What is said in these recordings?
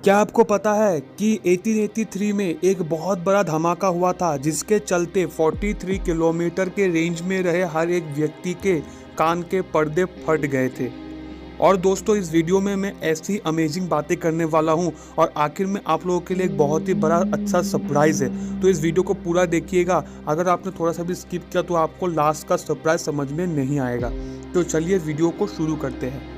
क्या आपको पता है कि 1883 में एक बहुत बड़ा धमाका हुआ था जिसके चलते 43 किलोमीटर के रेंज में रहे हर एक व्यक्ति के कान के पर्दे फट गए थे। और दोस्तों, इस वीडियो में मैं ऐसी अमेजिंग बातें करने वाला हूं और आखिर में आप लोगों के लिए एक बहुत ही बड़ा अच्छा सरप्राइज है। तो इस वीडियो को पूरा देखिएगा। अगर आपने थोड़ा सा भी स्किप किया तो आपको लास्ट का सरप्राइज समझ में नहीं आएगा। तो चलिए वीडियो को शुरू करते हैं।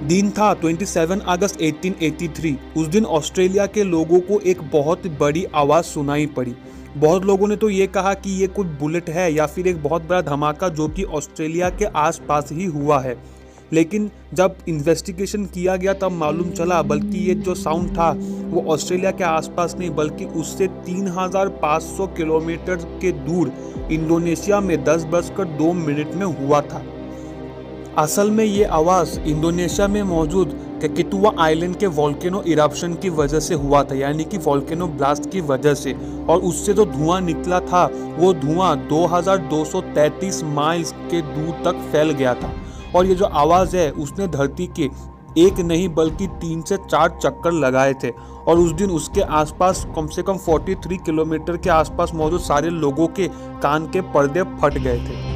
दिन था 27 अगस्त 1883। उस दिन ऑस्ट्रेलिया के लोगों को एक बहुत बड़ी आवाज़ सुनाई पड़ी। बहुत लोगों ने तो ये कहा कि ये कोई बुलेट है या फिर एक बहुत बड़ा धमाका जो कि ऑस्ट्रेलिया के आसपास ही हुआ है। लेकिन जब इन्वेस्टिगेशन किया गया तब मालूम चला बल्कि ये जो साउंड था वो ऑस्ट्रेलिया के आसपास नहीं बल्कि उससे 3500 किलोमीटर के दूर इंडोनेशिया में 10:02 में हुआ था। असल में ये आवाज़ इंडोनेशिया में मौजूद केकिटुआ आइलैंड के वोल्केनो इरप्शन की वजह से हुआ था, यानी कि वोल्केनो ब्लास्ट की वजह से। और उससे जो धुआं निकला था वो धुआं 2233 माइल्स के दूर तक फैल गया था। और ये जो आवाज़ है उसने धरती के एक नहीं बल्कि 3 से 4 चक्कर लगाए थे। और उस दिन उसके आसपास कम से कम 43 किलोमीटर के आसपास मौजूद सारे लोगों के कान के पर्दे फट गए थे।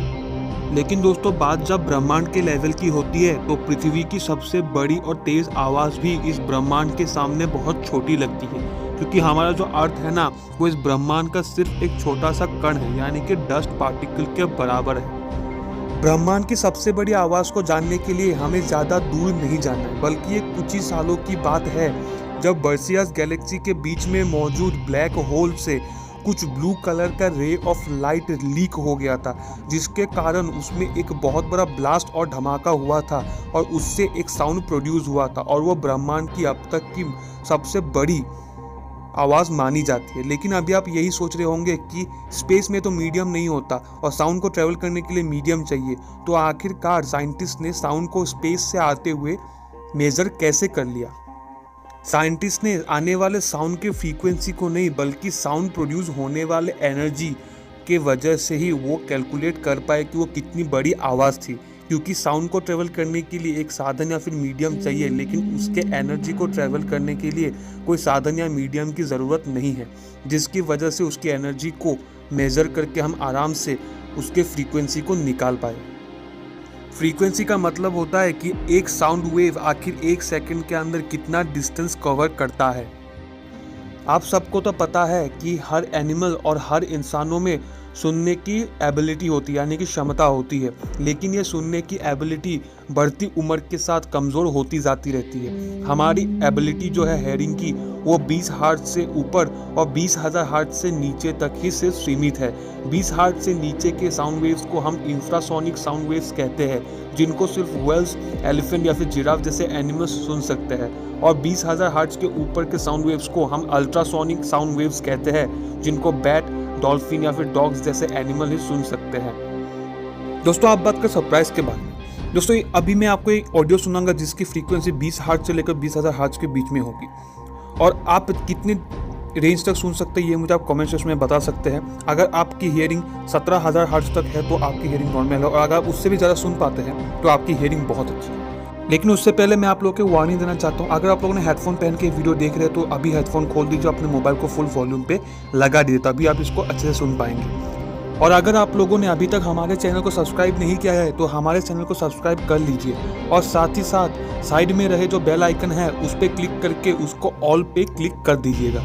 लेकिन दोस्तों, बात जब ब्रह्मांड के लेवल की होती है तो पृथ्वी की सबसे बड़ी और तेज आवाज़ भी इस ब्रह्मांड के सामने बहुत छोटी लगती है, क्योंकि हमारा जो अर्थ है ना वो इस ब्रह्मांड का सिर्फ एक छोटा सा कण है, यानी कि डस्ट पार्टिकल के बराबर है। ब्रह्मांड की सबसे बड़ी आवाज़ को जानने के लिए हमें ज़्यादा दूर नहीं जाना है, बल्कि ये कुछ ही सालों की बात है जब बर्सियस गैलेक्सी के बीच में मौजूद ब्लैक होल से कुछ ब्लू कलर का रे ऑफ लाइट लीक हो गया था, जिसके कारण उसमें एक बहुत बड़ा ब्लास्ट और धमाका हुआ था और उससे एक साउंड प्रोड्यूस हुआ था। और वो ब्रह्मांड की अब तक की सबसे बड़ी आवाज़ मानी जाती है। लेकिन अभी आप यही सोच रहे होंगे कि स्पेस में तो मीडियम नहीं होता और साउंड को ट्रेवल करने के लिए मीडियम चाहिए, तो आखिरकार साइंटिस्ट ने साउंड को स्पेस से आते हुए मेजर कैसे कर लिया। साइंटिस्ट ने आने वाले साउंड के फ्रीक्वेंसी को नहीं बल्कि साउंड प्रोड्यूस होने वाले एनर्जी के वजह से ही वो कैलकुलेट कर पाए कि वो कितनी बड़ी आवाज़ थी। क्योंकि साउंड को ट्रेवल करने के लिए एक साधन या फिर मीडियम चाहिए, लेकिन उसके एनर्जी को ट्रेवल करने के लिए कोई साधन या मीडियम की ज़रूरत नहीं है, जिसकी वजह से उसकी एनर्जी को मेज़र करके हम आराम से उसके फ्रीक्वेंसी को निकाल पाए। फ्रीक्वेंसी का मतलब होता है कि एक साउंड वेव आखिर 1 सेकंड के अंदर कितना डिस्टेंस कवर करता है। आप सबको तो पता है कि हर एनिमल और हर इंसानों में सुनने की एबिलिटी होती है, यानी कि क्षमता होती है, लेकिन ये सुनने की एबिलिटी बढ़ती उम्र के साथ कमज़ोर होती जाती रहती है। हमारी एबिलिटी जो है हेयरिंग की वो 20 हर्ट्ज से ऊपर और 20,000 हर्ट्ज से नीचे तक ही सिर्फ सीमित है। 20 हर्ट्ज से नीचे के साउंड वेव्स को हम इंफ्रासोनिक साउंड वेव्स कहते हैं, जिनको सिर्फ वेल्स, एलिफेंट या फिर जिराफ जैसे एनिमल्स सुन सकते हैं। और 20,000 हर्ट्ज के ऊपर के साउंड वेव्स को हम अल्ट्रासोनिक साउंड वेव्स कहते हैं, जिनको बैट, डॉल्फिन या फिर डॉग्स जैसे एनिमल ही सुन सकते हैं। दोस्तों, आप बात कर सरप्राइज के बारे में। दोस्तों, अभी मैं आपको एक ऑडियो सुनाऊंगा जिसकी फ्रीक्वेंसी 20 हर्ट्ज से लेकर 20,000 हर्ट्ज के बीच में होगी। और आप कितनी रेंज तक सुन सकते हैं ये मुझे आप कमेंट सेक्शन में बता सकते हैं। अगर आपकी हियरिंग 17,000 हर्ट्ज तक है तो आपकी हियरिंग नॉर्मल है, और अगर आप उससे भी ज़्यादा सुन पाते हैं तो आपकी हियरिंग बहुत अच्छी है। लेकिन उससे पहले मैं आप लोगों को वार्निंग देना चाहता हूँ, अगर आप लोगों ने हेडफोन पहन के वीडियो देख रहे हैं तो अभी हेडफोन खोल दीजिए, अपने मोबाइल को फुल वॉल्यूम पे लगा दीजिए, तभी आप इसको अच्छे से सुन पाएंगे। और अगर आप लोगों ने अभी तक हमारे चैनल को सब्सक्राइब नहीं किया है तो हमारे चैनल को सब्सक्राइब कर लीजिए, और साथ ही साथ साइड में रहे जो बेल आइकन है उस पर क्लिक करके उसको ऑल पे क्लिक कर दीजिएगा।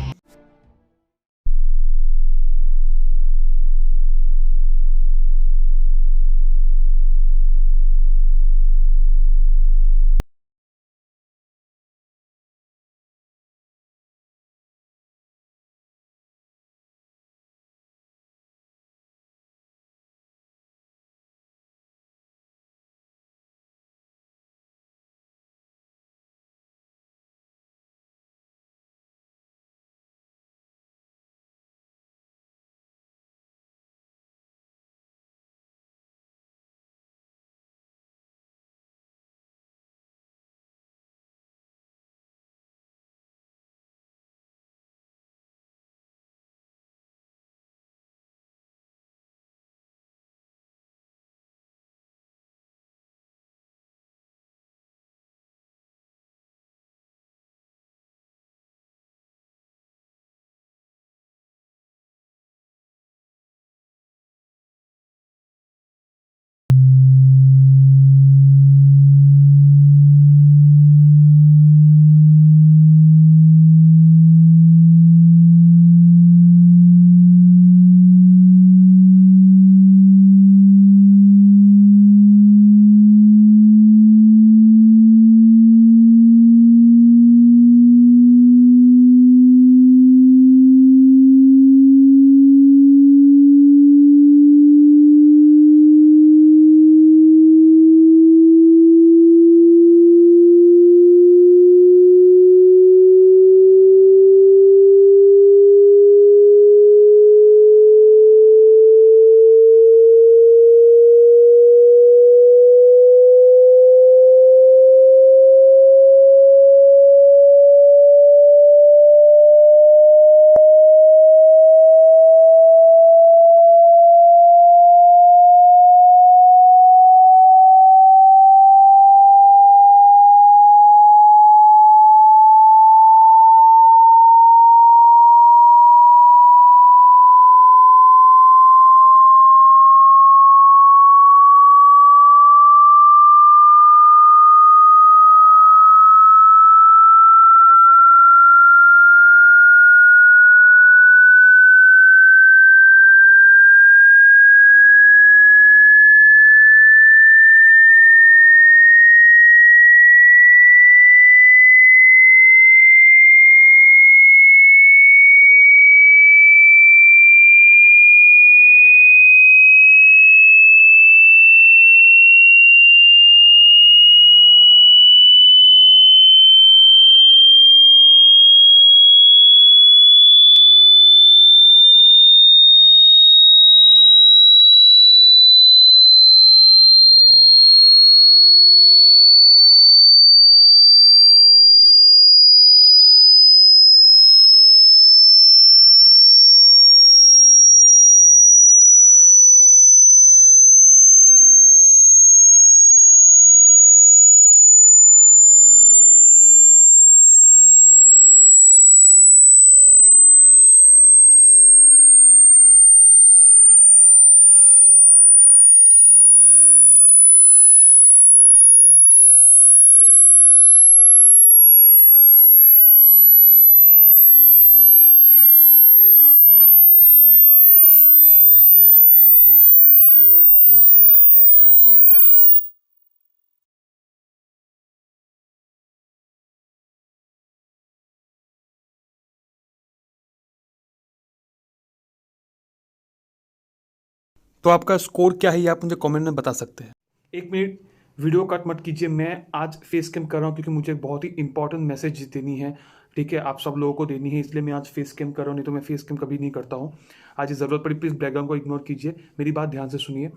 तो आपका स्कोर क्या है ये आप मुझे कमेंट में बता सकते हैं। 1 मिनट वीडियो कट मत कीजिए, मैं आज फेस कैम कर रहा हूँ क्योंकि मुझे एक बहुत ही इंपॉर्टेंट मैसेज देनी है, ठीक है, आप सब लोगों को देनी है, इसलिए मैं आज फेस कैम कर रहा हूँ, नहीं तो मैं फेस कैम कभी नहीं करता हूँ। आज ये ज़रूरत पड़ी, प्लीज़ बैकग्राउंड को इग्नोर कीजिए, मेरी बात ध्यान से सुनिए।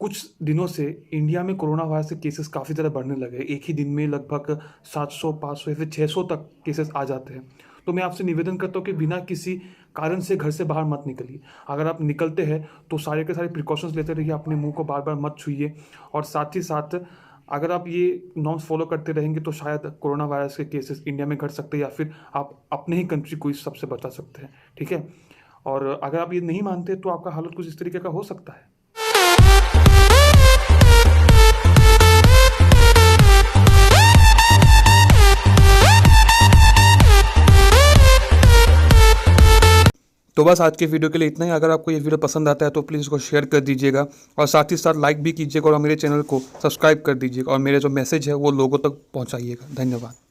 कुछ दिनों से इंडिया में कोरोना वायरस के केसेस काफ़ी ज़्यादा बढ़ने लगे हैं। एक ही दिन में लगभग 700, 500 या फिर 600 तक केसेस आ जाते हैं। तो मैं आपसे निवेदन करता हूँ कि बिना किसी कारण से घर से बाहर मत निकलिए। अगर आप निकलते हैं तो सारे के सारे प्रिकॉशंस लेते रहिए, अपने मुंह को बार बार मत छूइए, और साथ ही साथ अगर आप ये नॉर्म्स फॉलो करते रहेंगे तो शायद कोरोना वायरस के केसेस इंडिया में घट सकते हैं, या फिर आप अपने ही कंट्री को इस सबसे बचा सकते हैं, ठीक है। और अगर आप ये नहीं मानते तो आपका हालत कुछ इस तरीके का हो सकता है। तो बस आज के वीडियो के लिए इतना ही। अगर आपको ये वीडियो पसंद आता है तो प्लीज़ इसको शेयर कर दीजिएगा, और साथ ही साथ लाइक भी कीजिएगा, और मेरे चैनल को सब्सक्राइब कर दीजिएगा, और मेरे जो मैसेज है वो लोगों तक पहुंचाइएगा। धन्यवाद।